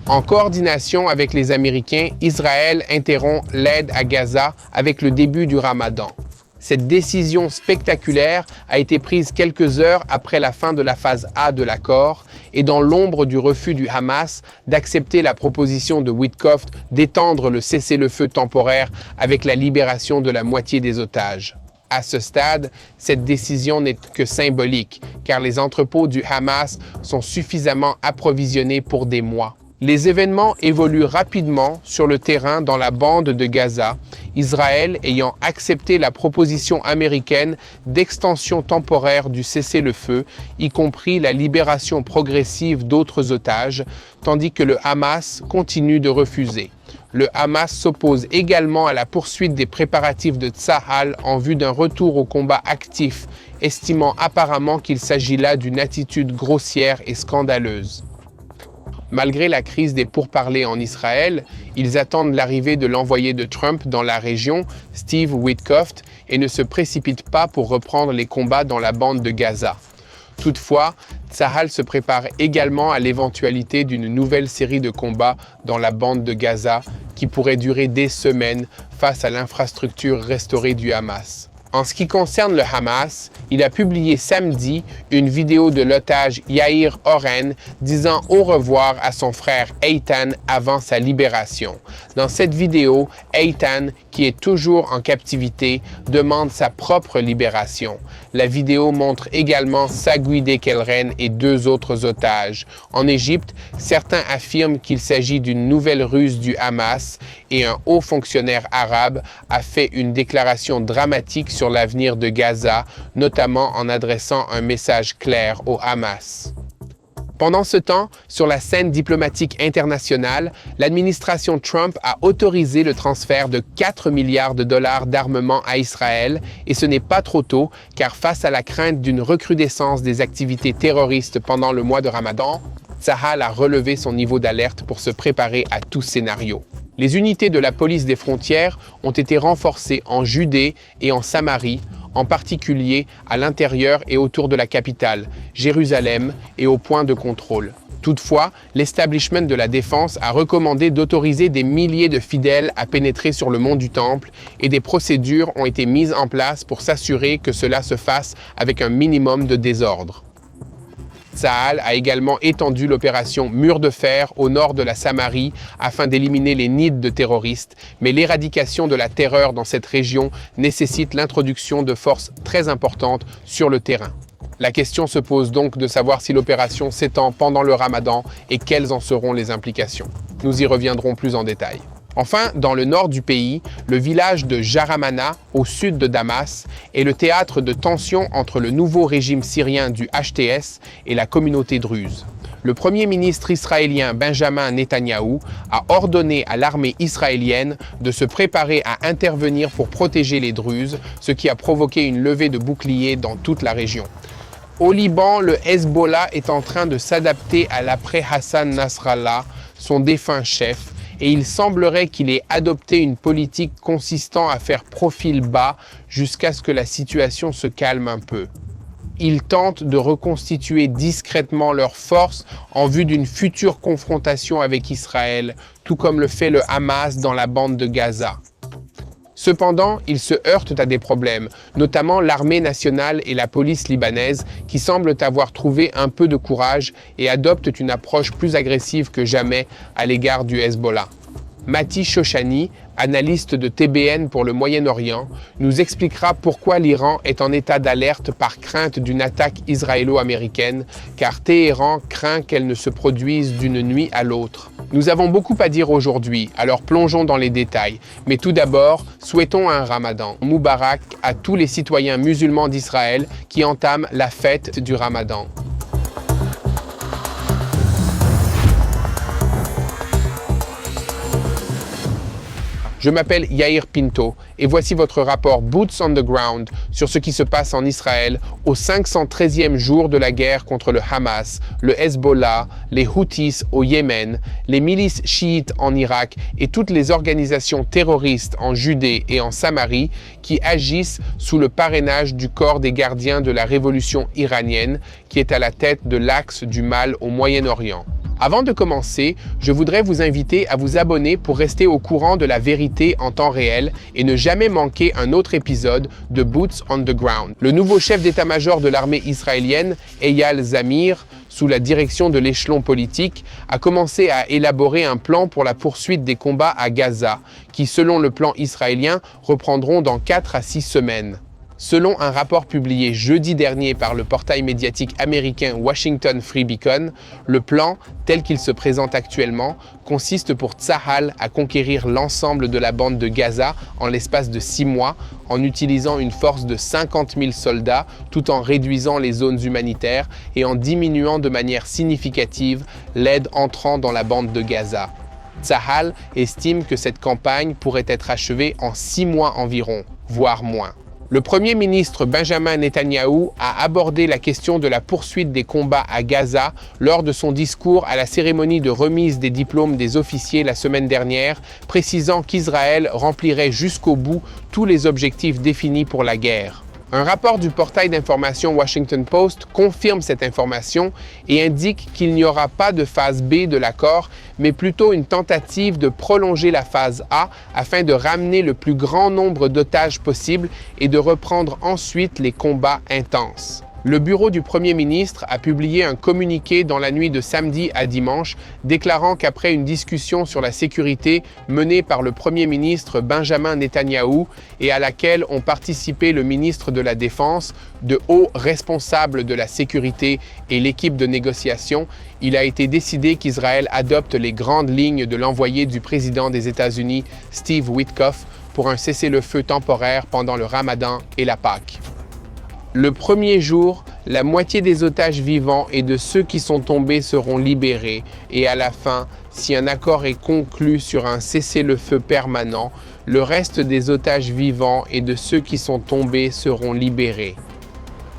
En coordination avec les Américains, Israël interrompt l'aide à Gaza avec le début du Ramadan. Cette décision spectaculaire a été prise quelques heures après la fin de la phase A de l'accord et dans l'ombre du refus du Hamas d'accepter la proposition de Witkoff d'étendre le cessez-le-feu temporaire avec la libération de la moitié des otages. À ce stade, cette décision n'est que symbolique, car les entrepôts du Hamas sont suffisamment approvisionnés pour des mois. Les événements évoluent rapidement sur le terrain dans la bande de Gaza, Israël ayant accepté la proposition américaine d'extension temporaire du cessez-le-feu, y compris la libération progressive d'autres otages, tandis que le Hamas continue de refuser. Le Hamas s'oppose également à la poursuite des préparatifs de Tsahal en vue d'un retour au combat actif, estimant apparemment qu'il s'agit là d'une attitude grossière et scandaleuse. Malgré la crise des pourparlers en Israël, ils attendent l'arrivée de l'envoyé de Trump dans la région, Steve Witkoff, et ne se précipitent pas pour reprendre les combats dans la bande de Gaza. Toutefois, Tsahal se prépare également à l'éventualité d'une nouvelle série de combats dans la bande de Gaza qui pourrait durer des semaines face à l'infrastructure restaurée du Hamas. En ce qui concerne le Hamas, il a publié samedi une vidéo de l'otage Yair Oren disant au revoir à son frère Eitan avant sa libération. Dans cette vidéo, Eitan, qui est toujours en captivité, demande sa propre libération. La vidéo montre également Sagui Dekelren et 2 autres otages. En Égypte, certains affirment qu'il s'agit d'une nouvelle ruse du Hamas et un haut fonctionnaire arabe a fait une déclaration dramatique sur l'avenir de Gaza, notamment en adressant un message clair au Hamas. Pendant ce temps, sur la scène diplomatique internationale, l'administration Trump a autorisé le transfert de 4 milliards de dollars d'armement à Israël, et ce n'est pas trop tôt, car face à la crainte d'une recrudescence des activités terroristes pendant le mois de Ramadan, Tsahal a relevé son niveau d'alerte pour se préparer à tout scénario. Les unités de la police des frontières ont été renforcées en Judée et en Samarie, en particulier à l'intérieur et autour de la capitale, Jérusalem, et aux points de contrôle. Toutefois, l'establishment de la défense a recommandé d'autoriser des milliers de fidèles à pénétrer sur le mont du Temple et des procédures ont été mises en place pour s'assurer que cela se fasse avec un minimum de désordre. Tsahal a également étendu l'opération Mur de Fer au nord de la Samarie afin d'éliminer les nids de terroristes, mais l'éradication de la terreur dans cette région nécessite l'introduction de forces très importantes sur le terrain. La question se pose donc de savoir si l'opération s'étend pendant le Ramadan et quelles en seront les implications. Nous y reviendrons plus en détail. Enfin, dans le nord du pays, le village de Jaramana, au sud de Damas, est le théâtre de tensions entre le nouveau régime syrien du HTS et la communauté druze. Le premier ministre israélien Benjamin Netanyahou a ordonné à l'armée israélienne de se préparer à intervenir pour protéger les druzes, ce qui a provoqué une levée de boucliers dans toute la région. Au Liban, le Hezbollah est en train de s'adapter à l'après Hassan Nasrallah, son défunt chef, et il semblerait qu'il ait adopté une politique consistant à faire profil bas jusqu'à ce que la situation se calme un peu. Ils tentent de reconstituer discrètement leurs forces en vue d'une future confrontation avec Israël, tout comme le fait le Hamas dans la bande de Gaza. Cependant, ils se heurtent à des problèmes, notamment l'armée nationale et la police libanaise qui semblent avoir trouvé un peu de courage et adoptent une approche plus agressive que jamais à l'égard du Hezbollah. Mati Shoshani, analyste de TBN pour le Moyen-Orient, nous expliquera pourquoi l'Iran est en état d'alerte par crainte d'une attaque israélo-américaine, car Téhéran craint qu'elle ne se produise d'une nuit à l'autre. Nous avons beaucoup à dire aujourd'hui, alors plongeons dans les détails. Mais tout d'abord, souhaitons un Ramadan Moubarak à tous les citoyens musulmans d'Israël qui entament la fête du Ramadan. Je m'appelle Yair Pinto et voici votre rapport Boots on the Ground sur ce qui se passe en Israël au 513e jour de la guerre contre le Hamas, le Hezbollah, les Houthis au Yémen, les milices chiites en Irak et toutes les organisations terroristes en Judée et en Samarie qui agissent sous le parrainage du corps des gardiens de la révolution iranienne qui est à la tête de l'axe du mal au Moyen-Orient. Avant de commencer, je voudrais vous inviter à vous abonner pour rester au courant de la vérité en temps réel et ne jamais manquer un autre épisode de Boots on the Ground. Le nouveau chef d'état-major de l'armée israélienne, Eyal Zamir, sous la direction de l'échelon politique, a commencé à élaborer un plan pour la poursuite des combats à Gaza, qui, selon le plan israélien, reprendront dans 4 à 6 semaines. Selon un rapport publié jeudi dernier par le portail médiatique américain Washington Free Beacon, le plan, tel qu'il se présente actuellement, consiste pour Tsahal à conquérir l'ensemble de la bande de Gaza en l'espace de 6 mois, en utilisant une force de 50 000 soldats, tout en réduisant les zones humanitaires et en diminuant de manière significative l'aide entrant dans la bande de Gaza. Tsahal estime que cette campagne pourrait être achevée en 6 mois environ, voire moins. Le Premier ministre Benjamin Netanyahou a abordé la question de la poursuite des combats à Gaza lors de son discours à la cérémonie de remise des diplômes des officiers la semaine dernière, précisant qu'Israël remplirait jusqu'au bout tous les objectifs définis pour la guerre. Un rapport du portail d'information Washington Post confirme cette information et indique qu'il n'y aura pas de phase B de l'accord, mais plutôt une tentative de prolonger la phase A afin de ramener le plus grand nombre d'otages possible et de reprendre ensuite les combats intenses. Le bureau du Premier ministre a publié un communiqué dans la nuit de samedi à dimanche, déclarant qu'après une discussion sur la sécurité menée par le Premier ministre Benjamin Netanyahou et à laquelle ont participé le ministre de la Défense, de hauts responsables de la sécurité et l'équipe de négociation, il a été décidé qu'Israël adopte les grandes lignes de l'envoyé du président des États-Unis, Steve Witkoff, pour un cessez-le-feu temporaire pendant le Ramadan et la Pâque. Le premier jour, la moitié des otages vivants et de ceux qui sont tombés seront libérés, et à la fin, si un accord est conclu sur un cessez-le-feu permanent, le reste des otages vivants et de ceux qui sont tombés seront libérés.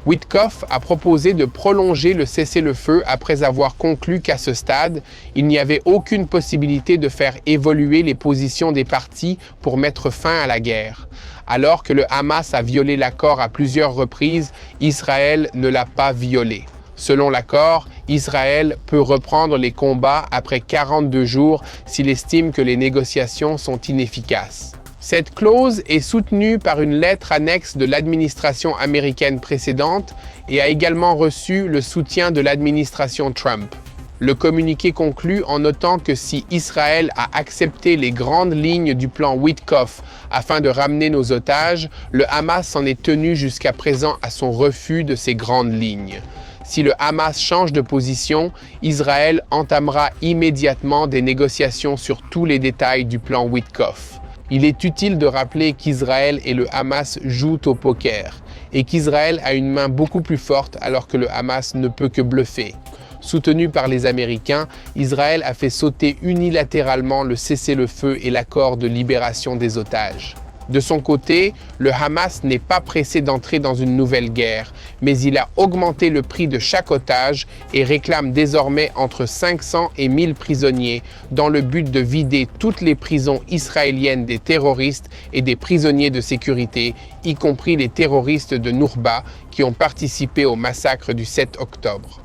Witkoff a proposé de prolonger le cessez-le-feu après avoir conclu qu'à ce stade, il n'y avait aucune possibilité de faire évoluer les positions des parties pour mettre fin à la guerre. Alors que le Hamas a violé l'accord à plusieurs reprises, Israël ne l'a pas violé. Selon l'accord, Israël peut reprendre les combats après 42 jours s'il estime que les négociations sont inefficaces. Cette clause est soutenue par une lettre annexe de l'administration américaine précédente et a également reçu le soutien de l'administration Trump. Le communiqué conclut en notant que si Israël a accepté les grandes lignes du plan Witkoff afin de ramener nos otages, le Hamas s'en est tenu jusqu'à présent à son refus de ces grandes lignes. Si le Hamas change de position, Israël entamera immédiatement des négociations sur tous les détails du plan Witkoff. Il est utile de rappeler qu'Israël et le Hamas jouent au poker et qu'Israël a une main beaucoup plus forte alors que le Hamas ne peut que bluffer. Soutenu par les Américains, Israël a fait sauter unilatéralement le cessez-le-feu et l'accord de libération des otages. De son côté, le Hamas n'est pas pressé d'entrer dans une nouvelle guerre, mais il a augmenté le prix de chaque otage et réclame désormais entre 500 et 1000 prisonniers dans le but de vider toutes les prisons israéliennes des terroristes et des prisonniers de sécurité, y compris les terroristes de Nourba qui ont participé au massacre du 7 octobre.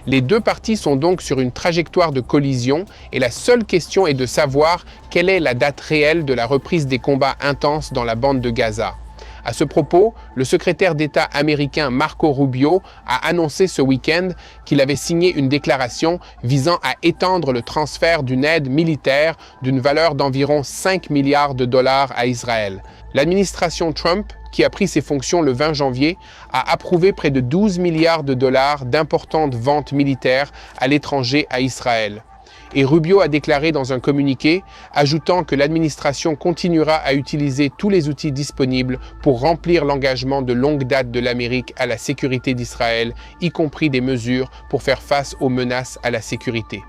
Les deux parties sont donc sur une trajectoire de collision et la seule question est de savoir quelle est la date réelle de la reprise des combats intenses dans la bande de Gaza. À ce propos, le secrétaire d'État américain Marco Rubio a annoncé ce week-end qu'il avait signé une déclaration visant à étendre le transfert d'une aide militaire d'une valeur d'environ 5 milliards de dollars à Israël. L'administration Trump, qui a pris ses fonctions le 20 janvier, a approuvé près de 12 milliards de dollars d'importantes ventes militaires à l'étranger à Israël. Et Rubio a déclaré dans un communiqué, ajoutant que l'administration continuera à utiliser tous les outils disponibles pour remplir l'engagement de longue date de l'Amérique à la sécurité d'Israël, y compris des mesures pour faire face aux menaces à la sécurité.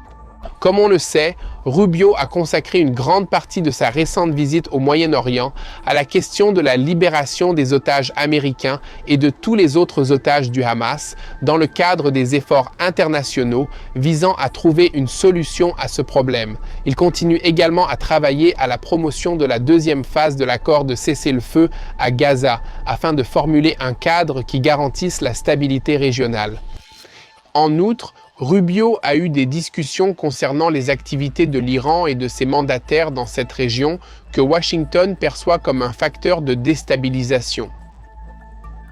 Comme on le sait, Rubio a consacré une grande partie de sa récente visite au Moyen-Orient à la question de la libération des otages américains et de tous les autres otages du Hamas dans le cadre des efforts internationaux visant à trouver une solution à ce problème. Il continue également à travailler à la promotion de la deuxième phase de l'accord de cessez-le-feu à Gaza afin de formuler un cadre qui garantisse la stabilité régionale. En outre, Rubio a eu des discussions concernant les activités de l'Iran et de ses mandataires dans cette région que Washington perçoit comme un facteur de déstabilisation.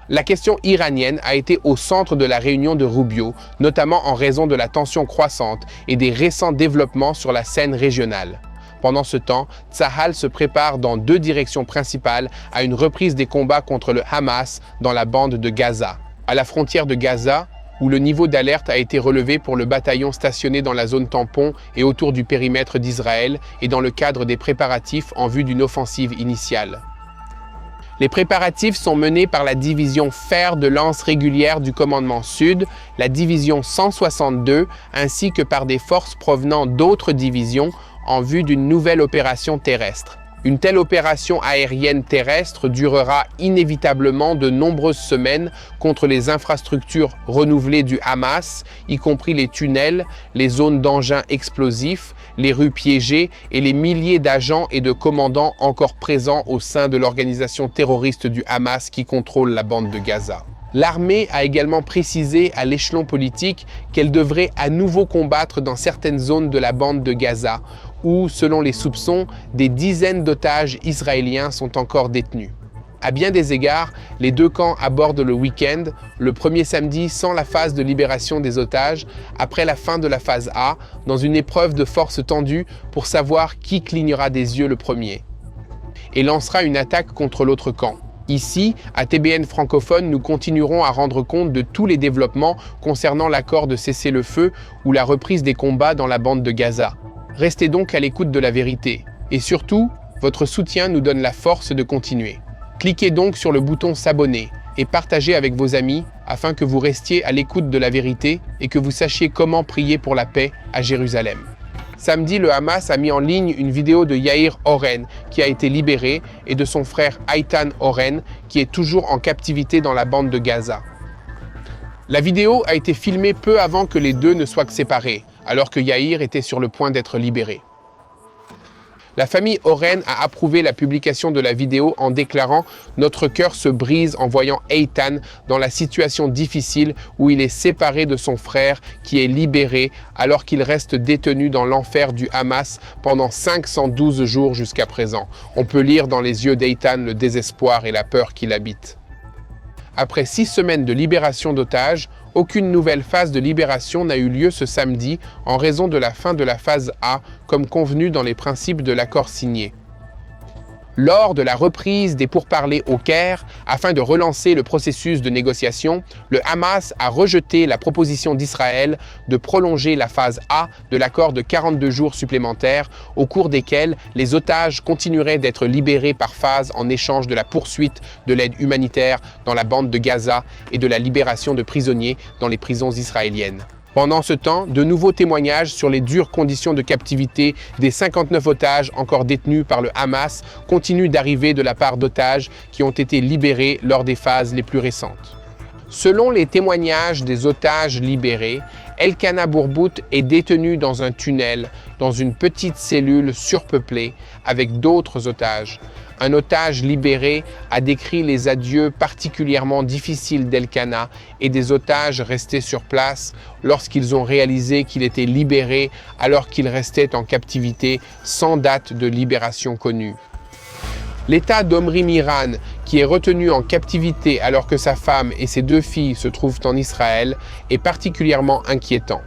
La question iranienne a été au centre de la réunion de Rubio, notamment en raison de la tension croissante et des récents développements sur la scène régionale. Pendant ce temps, Tsahal se prépare dans deux directions principales à une reprise des combats contre le Hamas dans la bande de Gaza. À la frontière de Gaza, où le niveau d'alerte a été relevé pour le bataillon stationné dans la zone tampon et autour du périmètre d'Israël et dans le cadre des préparatifs en vue d'une offensive initiale. Les préparatifs sont menés par la division fer de lance régulière du commandement Sud, la division 162, ainsi que par des forces provenant d'autres divisions en vue d'une nouvelle opération terrestre. Une telle opération aérienne terrestre durera inévitablement de nombreuses semaines contre les infrastructures renouvelées du Hamas, y compris les tunnels, les zones d'engins explosifs, les rues piégées et les milliers d'agents et de commandants encore présents au sein de l'organisation terroriste du Hamas qui contrôle la bande de Gaza. L'armée a également précisé à l'échelon politique qu'elle devrait à nouveau combattre dans certaines zones de la bande de Gaza, où, selon les soupçons, des dizaines d'otages israéliens sont encore détenus. À bien des égards, les deux camps abordent le week-end, le premier samedi sans la phase de libération des otages, après la fin de la phase A, dans une épreuve de force tendue pour savoir qui clignera des yeux le premier, et lancera une attaque contre l'autre camp. Ici, à TBN francophone, nous continuerons à rendre compte de tous les développements concernant l'accord de cessez-le-feu ou la reprise des combats dans la bande de Gaza. Restez donc à l'écoute de la vérité. Et surtout, votre soutien nous donne la force de continuer. Cliquez donc sur le bouton s'abonner et partagez avec vos amis afin que vous restiez à l'écoute de la vérité et que vous sachiez comment prier pour la paix à Jérusalem. Samedi, le Hamas a mis en ligne une vidéo de Yair Oren, qui a été libéré, et de son frère Eitan Oren, qui est toujours en captivité dans la bande de Gaza. La vidéo a été filmée peu avant que les deux ne soient séparés, alors que Yair était sur le point d'être libéré. La famille Oren a approuvé la publication de la vidéo en déclarant « Notre cœur se brise en voyant Eitan dans la situation difficile où il est séparé de son frère qui est libéré alors qu'il reste détenu dans l'enfer du Hamas pendant 512 jours jusqu'à présent. » On peut lire dans les yeux d'Eitan le désespoir et la peur qu'il habite. Après 6 semaines de libération d'otages, aucune nouvelle phase de libération n'a eu lieu ce samedi en raison de la fin de la phase A, comme convenu dans les principes de l'accord signé. Lors de la reprise des pourparlers au Caire, afin de relancer le processus de négociation, le Hamas a rejeté la proposition d'Israël de prolonger la phase A de l'accord de 42 jours supplémentaires, au cours desquels les otages continueraient d'être libérés par phase en échange de la poursuite de l'aide humanitaire dans la bande de Gaza et de la libération de prisonniers dans les prisons israéliennes. Pendant ce temps, de nouveaux témoignages sur les dures conditions de captivité des 59 otages encore détenus par le Hamas continuent d'arriver de la part d'otages qui ont été libérés lors des phases les plus récentes. Selon les témoignages des otages libérés, Elkana Bourbout est détenu dans un tunnel, dans une petite cellule surpeuplée, avec d'autres otages. Un otage libéré a décrit les adieux particulièrement difficiles d'Elkana et des otages restés sur place lorsqu'ils ont réalisé qu'il était libéré alors qu'il restait en captivité sans date de libération connue. L'état d'Omri Miran, qui est retenu en captivité alors que sa femme et ses 2 filles se trouvent en Israël, est particulièrement inquiétant.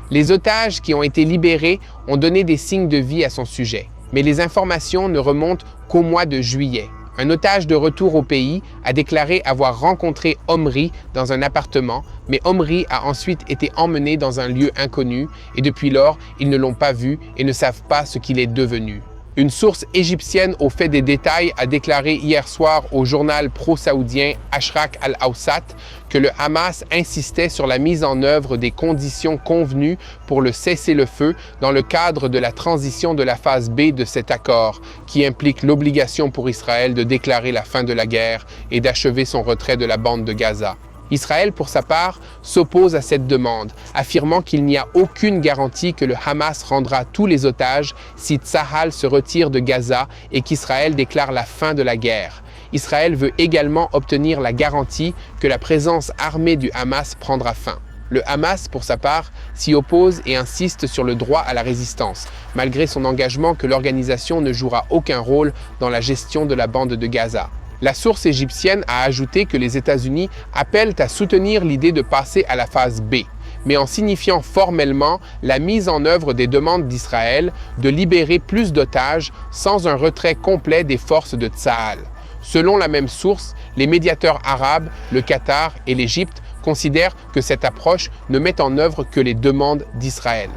Les otages qui ont été libérés ont donné des signes de vie à son sujet, mais les informations ne remontent qu'au mois de juillet. Un otage de retour au pays a déclaré avoir rencontré Omri dans un appartement, mais Omri a ensuite été emmené dans un lieu inconnu et depuis lors, ils ne l'ont pas vu et ne savent pas ce qu'il est devenu. Une source égyptienne au fait des détails a déclaré hier soir au journal pro-saoudien Ashraq al-Awsat que le Hamas insistait sur la mise en œuvre des conditions convenues pour le cessez-le-feu dans le cadre de la transition de la phase B de cet accord, qui implique l'obligation pour Israël de déclarer la fin de la guerre et d'achever son retrait de la bande de Gaza. Israël, pour sa part, s'oppose à cette demande, affirmant qu'il n'y a aucune garantie que le Hamas rendra tous les otages si Tsahal se retire de Gaza et qu'Israël déclare la fin de la guerre. Israël veut également obtenir la garantie que la présence armée du Hamas prendra fin. Le Hamas, pour sa part, s'y oppose et insiste sur le droit à la résistance, malgré son engagement que l'organisation ne jouera aucun rôle dans la gestion de la bande de Gaza. La source égyptienne a ajouté que les États-Unis appellent à soutenir l'idée de passer à la phase B, mais en signifiant formellement la mise en œuvre des demandes d'Israël de libérer plus d'otages sans un retrait complet des forces de Tsahal. Selon la même source, les médiateurs arabes, le Qatar et l'Égypte considèrent que cette approche ne met en œuvre que les demandes d'Israël.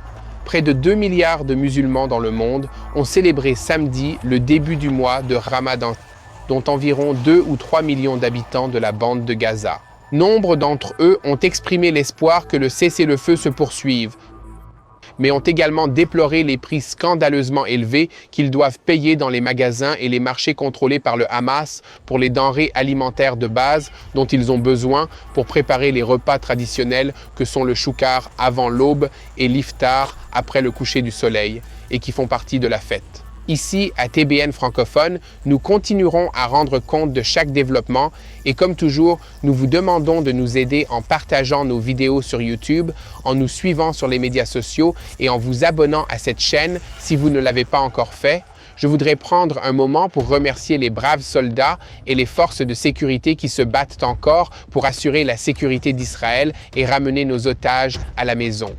Près de 2 milliards de musulmans dans le monde ont célébré samedi le début du mois de Ramadan, dont environ 2 ou 3 millions d'habitants de la bande de Gaza. Nombre d'entre eux ont exprimé l'espoir que le cessez-le-feu se poursuive, mais ont également déploré les prix scandaleusement élevés qu'ils doivent payer dans les magasins et les marchés contrôlés par le Hamas pour les denrées alimentaires de base dont ils ont besoin pour préparer les repas traditionnels que sont le choukar avant l'aube et l'iftar après le coucher du soleil, et qui font partie de la fête. Ici, à TBN francophone, nous continuerons à rendre compte de chaque développement et comme toujours, nous vous demandons de nous aider en partageant nos vidéos sur YouTube, en nous suivant sur les médias sociaux et en vous abonnant à cette chaîne si vous ne l'avez pas encore fait. Je voudrais prendre un moment pour remercier les braves soldats et les forces de sécurité qui se battent encore pour assurer la sécurité d'Israël et ramener nos otages à la maison.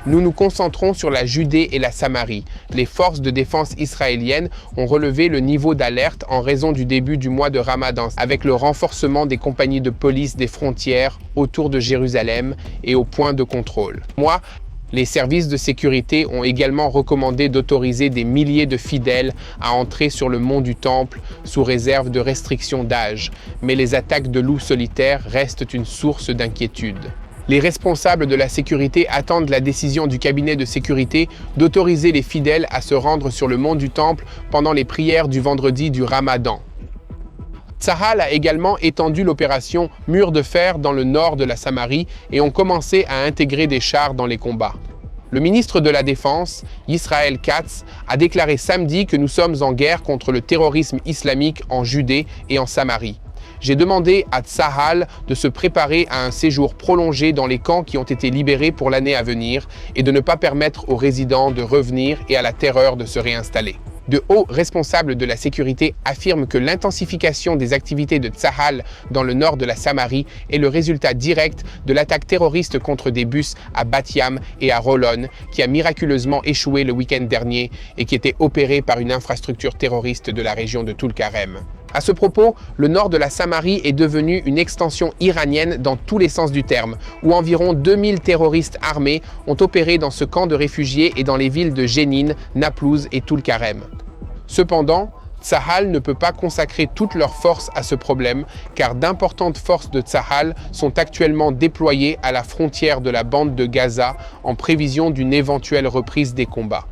Nous nous concentrons sur la Judée et la Samarie. Les forces de défense israéliennes ont relevé le niveau d'alerte en raison du début du mois de Ramadan, avec le renforcement des compagnies de police des frontières autour de Jérusalem et aux points de contrôle. Les services de sécurité ont également recommandé d'autoriser des milliers de fidèles à entrer sur le mont du Temple sous réserve de restrictions d'âge, mais les attaques de loups solitaires restent une source d'inquiétude. Les responsables de la sécurité attendent la décision du cabinet de sécurité d'autoriser les fidèles à se rendre sur le mont du Temple pendant les prières du vendredi du Ramadan. Tsahal a également étendu l'opération Mur de fer dans le nord de la Samarie et ont commencé à intégrer des chars dans les combats. Le ministre de la Défense, Israel Katz, a déclaré samedi que nous sommes en guerre contre le terrorisme islamique en Judée et en Samarie. J'ai demandé à Tsahal de se préparer à un séjour prolongé dans les camps qui ont été libérés pour l'année à venir et de ne pas permettre aux résidents de revenir et à la terreur de se réinstaller. De hauts responsables de la sécurité affirment que l'intensification des activités de Tsahal dans le nord de la Samarie est le résultat direct de l'attaque terroriste contre des bus à Bat Yam et à Holon, qui a miraculeusement échoué le week-end dernier et qui était opéré par une infrastructure terroriste de la région de Tulkarem. À ce propos, le nord de la Samarie est devenu une extension iranienne dans tous les sens du terme, où environ 2000 terroristes armés ont opéré dans ce camp de réfugiés et dans les villes de Jénine, Naplouse et Tulkarem. Cependant, Tsahal ne peut pas consacrer toutes leurs forces à ce problème, car d'importantes forces de Tsahal sont actuellement déployées à la frontière de la bande de Gaza en prévision d'une éventuelle reprise des combats.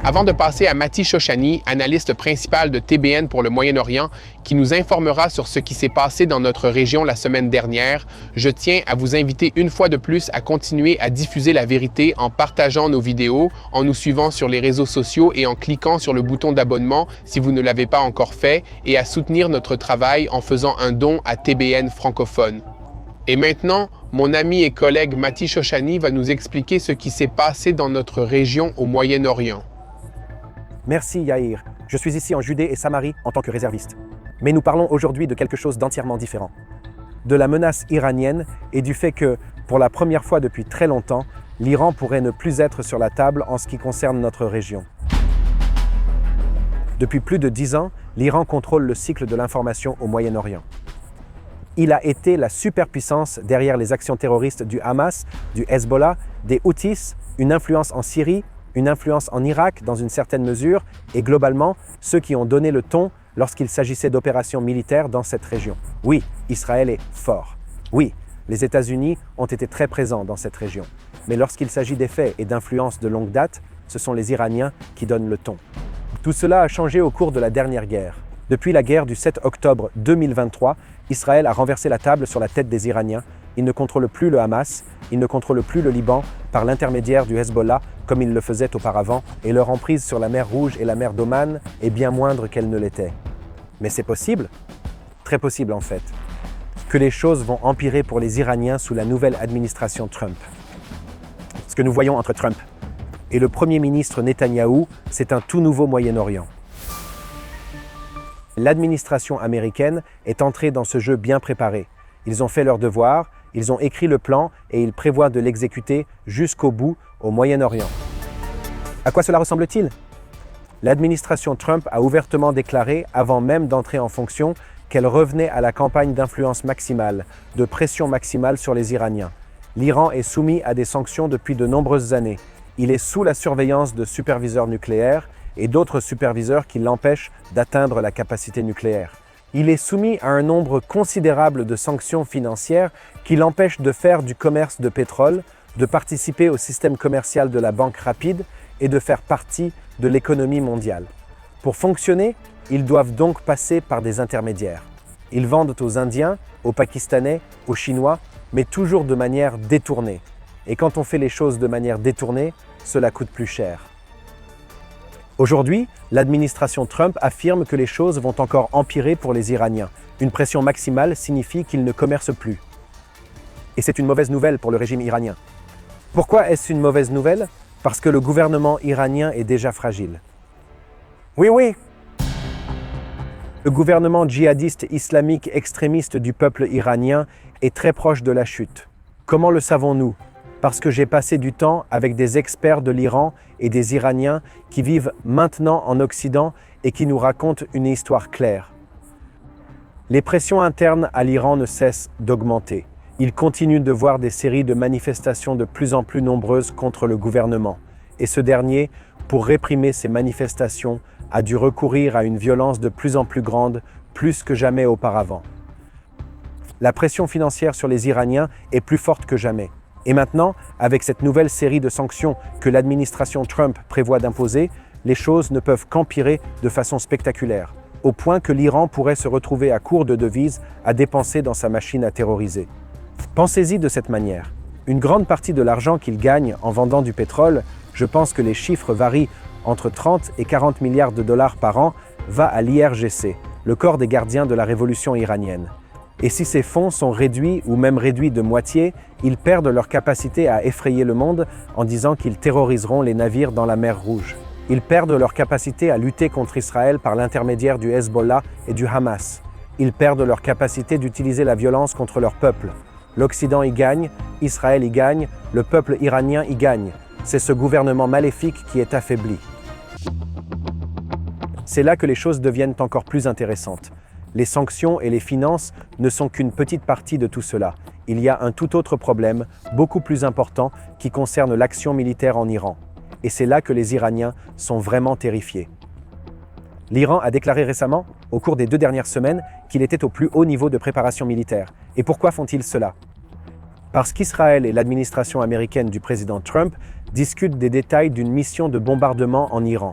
Avant de passer à Mati Shoshani, analyste principal de TBN pour le Moyen-Orient, qui nous informera sur ce qui s'est passé dans notre région la semaine dernière, je tiens à vous inviter une fois de plus à continuer à diffuser la vérité en partageant nos vidéos, en nous suivant sur les réseaux sociaux et en cliquant sur le bouton d'abonnement si vous ne l'avez pas encore fait, et à soutenir notre travail en faisant un don à TBN francophone. Et maintenant, mon ami et collègue Mati Shoshani va nous expliquer ce qui s'est passé dans notre région au Moyen-Orient. Merci Yair. Je suis ici en Judée et Samarie en tant que réserviste. Mais nous parlons aujourd'hui de quelque chose d'entièrement différent. De la menace iranienne et du fait que, pour la première fois depuis très longtemps, l'Iran pourrait ne plus être sur la table en ce qui concerne notre région. Depuis plus de 10 ans, l'Iran contrôle le cycle de l'information au Moyen-Orient. Il a été la superpuissance derrière les actions terroristes du Hamas, du Hezbollah, des Houthis, une influence en Syrie, une influence en Irak dans une certaine mesure, et globalement, ceux qui ont donné le ton lorsqu'il s'agissait d'opérations militaires dans cette région. Oui, Israël est fort. Oui, les États-Unis ont été très présents dans cette région. Mais lorsqu'il s'agit d'effets et d'influences de longue date, ce sont les Iraniens qui donnent le ton. Tout cela a changé au cours de la dernière guerre. Depuis la guerre du 7 octobre 2023, Israël a renversé la table sur la tête des Iraniens. Il ne contrôle plus le Hamas, il ne contrôle plus le Liban par l'intermédiaire du Hezbollah comme il le faisait auparavant, et leur emprise sur la mer Rouge et la mer d'Oman est bien moindre qu'elle ne l'était. Mais c'est possible? Très possible en fait. que les choses vont empirer pour les Iraniens sous la nouvelle administration Trump. Ce que nous voyons entre Trump et le Premier ministre Netanyahou, c'est un tout nouveau Moyen-Orient. L'administration américaine est entrée dans ce jeu bien préparé. Ils ont fait leur devoir, ils ont écrit le plan et ils prévoient de l'exécuter jusqu'au bout au Moyen-Orient. À quoi cela ressemble-t-il? L'administration Trump a ouvertement déclaré, avant même d'entrer en fonction, qu'elle revenait à la campagne d'influence maximale, de pression maximale sur les Iraniens. L'Iran est soumis à des sanctions depuis de nombreuses années. Il est sous la surveillance de superviseurs nucléaires et d'autres superviseurs qui l'empêchent d'atteindre la capacité nucléaire. Il est soumis à un nombre considérable de sanctions financières qui l'empêchent de faire du commerce de pétrole, de participer au système commercial de la Banque rapide et de faire partie de l'économie mondiale. Pour fonctionner, ils doivent donc passer par des intermédiaires. Ils vendent aux Indiens, aux Pakistanais, aux Chinois, mais toujours de manière détournée. Et quand on fait les choses de manière détournée, cela coûte plus cher. Aujourd'hui, l'administration Trump affirme que les choses vont encore empirer pour les Iraniens. Une pression maximale signifie qu'ils ne commercent plus. Et c'est une mauvaise nouvelle pour le régime iranien. Pourquoi est-ce une mauvaise nouvelle? Parce que le gouvernement iranien est déjà fragile. Oui. Le gouvernement djihadiste islamique extrémiste du peuple iranien est très proche de la chute. Comment le savons-nous? Parce que j'ai passé du temps avec des experts de l'Iran et des Iraniens qui vivent maintenant en Occident et qui nous racontent une histoire claire. Les pressions internes à l'Iran ne cessent d'augmenter. Ils continuent de voir des séries de manifestations de plus en plus nombreuses contre le gouvernement. Et ce dernier, pour réprimer ces manifestations, a dû recourir à une violence de plus en plus grande, plus que jamais auparavant. La pression financière sur les Iraniens est plus forte que jamais. Et maintenant, avec cette nouvelle série de sanctions que l'administration Trump prévoit d'imposer, les choses ne peuvent qu'empirer de façon spectaculaire, au point que l'Iran pourrait se retrouver à court de devises à dépenser dans sa machine à terroriser. Pensez-y de cette manière. Une grande partie de l'argent qu'il gagne en vendant du pétrole, je pense que les chiffres varient entre 30 et 40 milliards de dollars par an, va à l'IRGC, le corps des gardiens de la révolution iranienne. Et si ces fonds sont réduits ou même réduits de moitié, ils perdent leur capacité à effrayer le monde en disant qu'ils terroriseront les navires dans la mer Rouge. Ils perdent leur capacité à lutter contre Israël par l'intermédiaire du Hezbollah et du Hamas. Ils perdent leur capacité d'utiliser la violence contre leur peuple. L'Occident y gagne, Israël y gagne, le peuple iranien y gagne. C'est ce gouvernement maléfique qui est affaibli. C'est là que les choses deviennent encore plus intéressantes. Les sanctions et les finances ne sont qu'une petite partie de tout cela. Il y a un tout autre problème, beaucoup plus important, qui concerne l'action militaire en Iran. Et c'est là que les Iraniens sont vraiment terrifiés. L'Iran a déclaré récemment, au cours des 2 dernières semaines, qu'il était au plus haut niveau de préparation militaire. Et pourquoi font-ils cela? Parce qu'Israël et l'administration américaine du président Trump discutent des détails d'une mission de bombardement en Iran.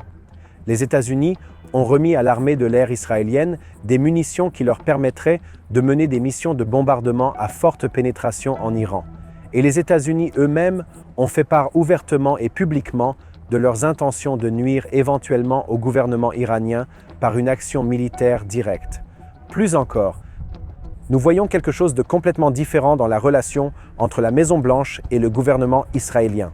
Les États-Unis ont remis à l'armée de l'air israélienne des munitions qui leur permettraient de mener des missions de bombardement à forte pénétration en Iran. Et les États-Unis eux-mêmes ont fait part ouvertement et publiquement de leurs intentions de nuire éventuellement au gouvernement iranien par une action militaire directe. Plus encore, nous voyons quelque chose de complètement différent dans la relation entre la Maison-Blanche et le gouvernement israélien.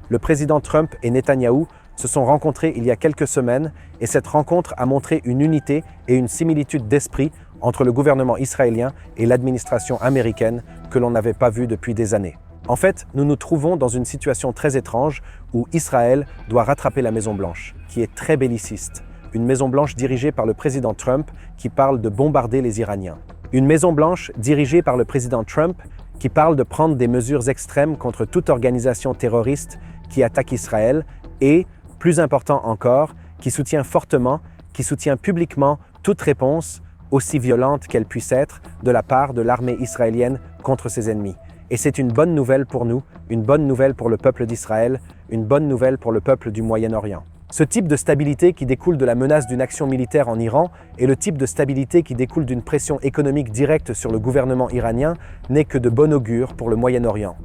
Le président Trump et Netanyahou se sont rencontrés il y a quelques semaines et cette rencontre a montré une unité et une similitude d'esprit entre le gouvernement israélien et l'administration américaine que l'on n'avait pas vu depuis des années. En fait, nous nous trouvons dans une situation très étrange où Israël doit rattraper la Maison-Blanche, qui est très belliciste. Une Maison-Blanche dirigée par le président Trump qui parle de bombarder les Iraniens. Une Maison-Blanche dirigée par le président Trump qui parle de prendre des mesures extrêmes contre toute organisation terroriste qui attaque Israël et, plus important encore, qui soutient fortement, qui soutient publiquement toute réponse, aussi violente qu'elle puisse être, de la part de l'armée israélienne contre ses ennemis. Et c'est une bonne nouvelle pour nous, une bonne nouvelle pour le peuple d'Israël, une bonne nouvelle pour le peuple du Moyen-Orient. Ce type de stabilité qui découle de la menace d'une action militaire en Iran et le type de stabilité qui découle d'une pression économique directe sur le gouvernement iranien n'est que de bon augure pour le Moyen-Orient.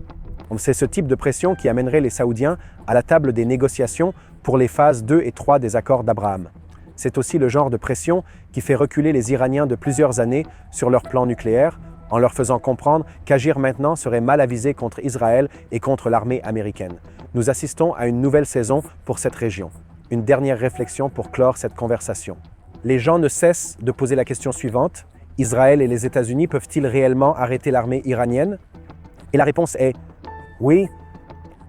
C'est ce type de pression qui amènerait les Saoudiens à la table des négociations pour les phases 2 et 3 des accords d'Abraham. C'est aussi le genre de pression qui fait reculer les Iraniens de plusieurs années sur leur plan nucléaire, en leur faisant comprendre qu'agir maintenant serait mal avisé contre Israël et contre l'armée américaine. Nous assistons à une nouvelle saison pour cette région. Une dernière réflexion pour clore cette conversation. Les gens ne cessent de poser la question suivante: Israël et les États-Unis peuvent-ils réellement arrêter l'armée iranienne? Et la réponse est oui,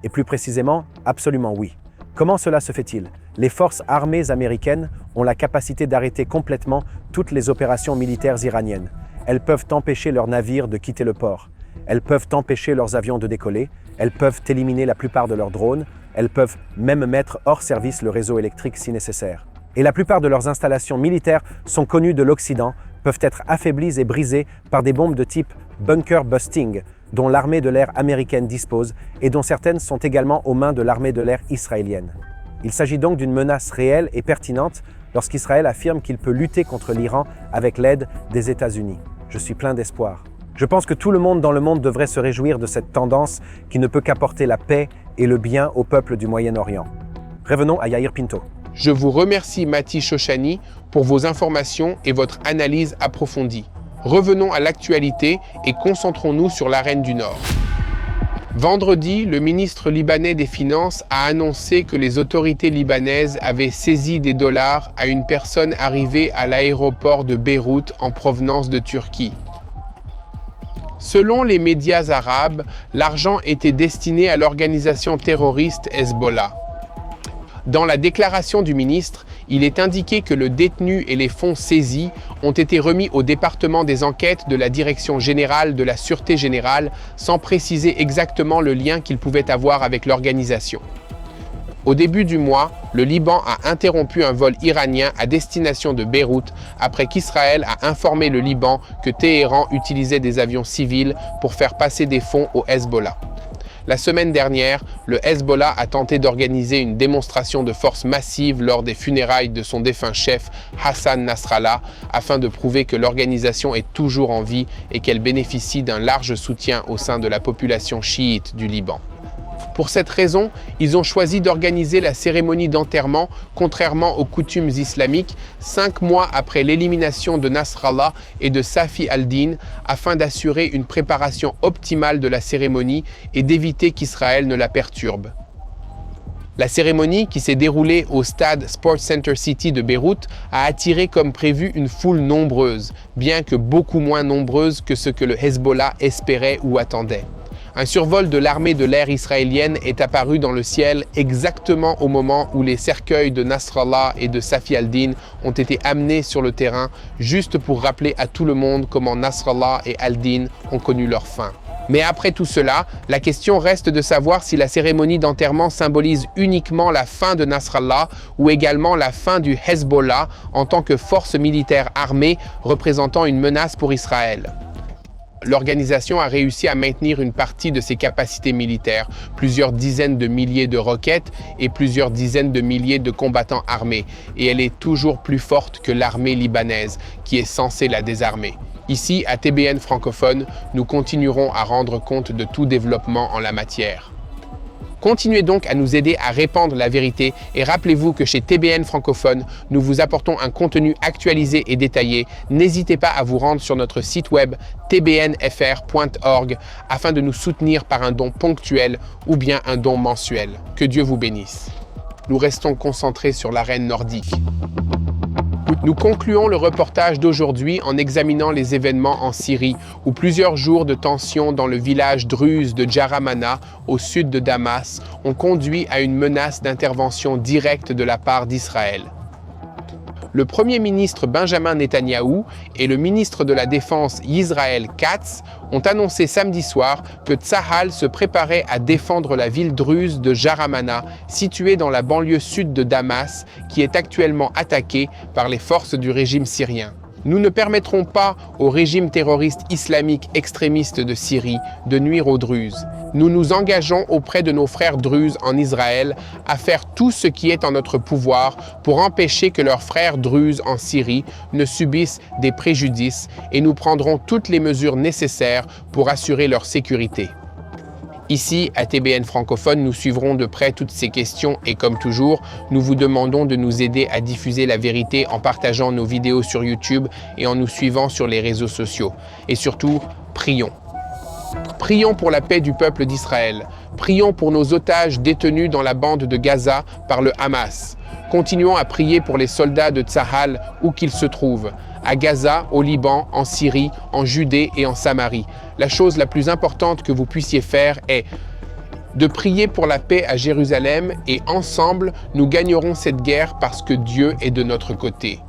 et plus précisément, absolument oui. Comment cela se fait-il? Les forces armées américaines ont la capacité d'arrêter complètement toutes les opérations militaires iraniennes. Elles peuvent empêcher leurs navires de quitter le port. Elles peuvent empêcher leurs avions de décoller. Elles peuvent éliminer la plupart de leurs drones. Elles peuvent même mettre hors service le réseau électrique si nécessaire. Et la plupart de leurs installations militaires sont connues de l'Occident, peuvent être affaiblies et brisées par des bombes de type bunker busting, dont l'armée de l'air américaine dispose et dont certaines sont également aux mains de l'armée de l'air israélienne. Il s'agit donc d'une menace réelle et pertinente lorsqu'Israël affirme qu'il peut lutter contre l'Iran avec l'aide des États-Unis. Je suis plein d'espoir. Je pense que tout le monde dans le monde devrait se réjouir de cette tendance qui ne peut qu'apporter la paix et le bien au peuple du Moyen-Orient. Revenons à Yair Pinto. Je vous remercie Mati Shoshani pour vos informations et votre analyse approfondie. Revenons à l'actualité et concentrons-nous sur l'arène du Nord. Vendredi, le ministre libanais des Finances a annoncé que les autorités libanaises avaient saisi des dollars à une personne arrivée à l'aéroport de Beyrouth en provenance de Turquie. Selon les médias arabes, l'argent était destiné à l'organisation terroriste Hezbollah. Dans la déclaration du ministre, il est indiqué que le détenu et les fonds saisis ont été remis au département des enquêtes de la Direction générale de la Sûreté générale sans préciser exactement le lien qu'ils pouvaient avoir avec l'organisation. Au début du mois, le Liban a interrompu un vol iranien à destination de Beyrouth après qu'Israël a informé le Liban que Téhéran utilisait des avions civils pour faire passer des fonds au Hezbollah. La semaine dernière, le Hezbollah a tenté d'organiser une démonstration de force massive lors des funérailles de son défunt chef Hassan Nasrallah afin de prouver que l'organisation est toujours en vie et qu'elle bénéficie d'un large soutien au sein de la population chiite du Liban. Pour cette raison, ils ont choisi d'organiser la cérémonie d'enterrement, contrairement aux coutumes islamiques, 5 mois après l'élimination de Nasrallah et de Safi al-Din, afin d'assurer une préparation optimale de la cérémonie et d'éviter qu'Israël ne la perturbe. La cérémonie, qui s'est déroulée au stade Sports Center City de Beyrouth, a attiré comme prévu une foule nombreuse, bien que beaucoup moins nombreuse que ce que le Hezbollah espérait ou attendait. Un survol de l'armée de l'air israélienne est apparu dans le ciel exactement au moment où les cercueils de Nasrallah et de Safi al-Din ont été amenés sur le terrain, juste pour rappeler à tout le monde comment Nasrallah et al-Din ont connu leur fin. Mais après tout cela, la question reste de savoir si la cérémonie d'enterrement symbolise uniquement la fin de Nasrallah ou également la fin du Hezbollah en tant que force militaire armée représentant une menace pour Israël. L'organisation a réussi à maintenir une partie de ses capacités militaires, plusieurs dizaines de milliers de roquettes et plusieurs dizaines de milliers de combattants armés, et elle est toujours plus forte que l'armée libanaise, qui est censée la désarmer. Ici, à TBN francophone, nous continuerons à rendre compte de tout développement en la matière. Continuez donc à nous aider à répandre la vérité et rappelez-vous que chez TBN francophone, nous vous apportons un contenu actualisé et détaillé. N'hésitez pas à vous rendre sur notre site web tbnfr.org afin de nous soutenir par un don ponctuel ou bien un don mensuel. Que Dieu vous bénisse. Nous restons concentrés sur l'arène nordique. Nous concluons le reportage d'aujourd'hui en examinant les événements en Syrie, où plusieurs jours de tension dans le village druze de Jaramana, au sud de Damas, ont conduit à une menace d'intervention directe de la part d'Israël. Le Premier ministre Benjamin Netanyahou et le ministre de la Défense Yisrael Katz ont annoncé samedi soir que Tsahal se préparait à défendre la ville druze de Jaramana, située dans la banlieue sud de Damas, qui est actuellement attaquée par les forces du régime syrien. Nous ne permettrons pas au régime terroriste islamique extrémiste de Syrie de nuire aux Druzes. Nous nous engageons auprès de nos frères Druzes en Israël à faire tout ce qui est en notre pouvoir pour empêcher que leurs frères Druzes en Syrie ne subissent des préjudices et nous prendrons toutes les mesures nécessaires pour assurer leur sécurité. Ici, à TBN francophone, nous suivrons de près toutes ces questions et comme toujours, nous vous demandons de nous aider à diffuser la vérité en partageant nos vidéos sur YouTube et en nous suivant sur les réseaux sociaux. Et surtout, Prions. Prions pour la paix du peuple d'Israël. Prions pour nos otages détenus dans la bande de Gaza par le Hamas. Continuons à prier pour les soldats de Tsahal où qu'ils se trouvent, à Gaza, au Liban, en Syrie, en Judée et en Samarie. La chose la plus importante que vous puissiez faire est de prier pour la paix à Jérusalem et ensemble, nous gagnerons cette guerre parce que Dieu est de notre côté.